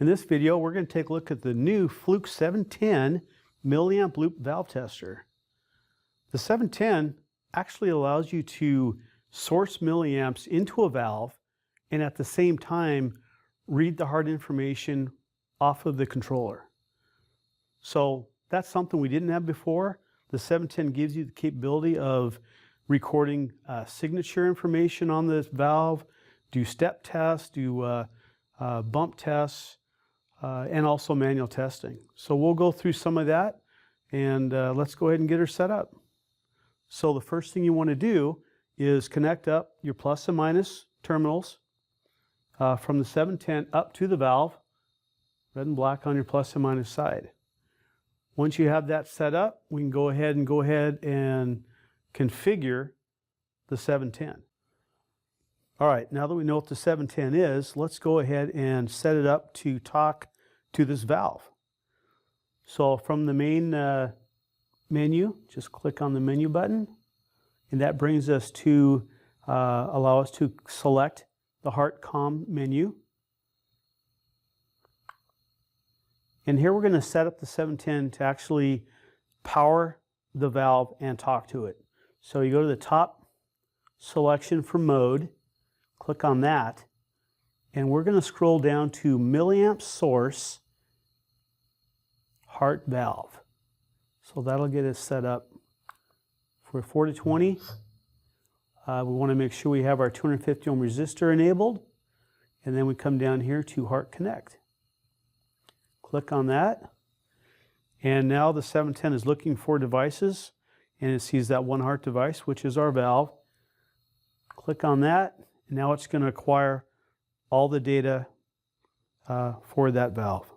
In this video, we're going to take a look at the new Fluke 710 milliamp loop valve tester. The 710 actually allows you to source milliamps into a valve and at the same time read the HART information off of the controller. So that's something we didn't have before. The 710 gives you the capability of recording signature information on this valve, do step tests, do bump tests, and also manual testing. So we'll go through some of that, and let's go ahead and get her set up. So the first thing you want to do is connect up your plus and minus terminals from the 710 up to the valve, red and black on your plus and minus side. Once you have that set up, we can go ahead and configure the 710. All right, now that we know what the 710 is, let's go ahead and set it up to talk to this valve. So from the main menu, just click on the menu button, and that brings us to allow us to select the HART COM menu. And here we're going to set up the 710 to actually power the valve and talk to it. So you go to the top selection for mode, click on that, and we're going to scroll down to milliamp source HART valve. So that'll get us set up for 4 to 20. We want to make sure we have our 250 ohm resistor enabled, and then we come down here to HART Connect. Click on that, and now the 710 is looking for devices, and it sees that one HART device, which is our valve. Click on that, and now it's going to acquire all the data for that valve.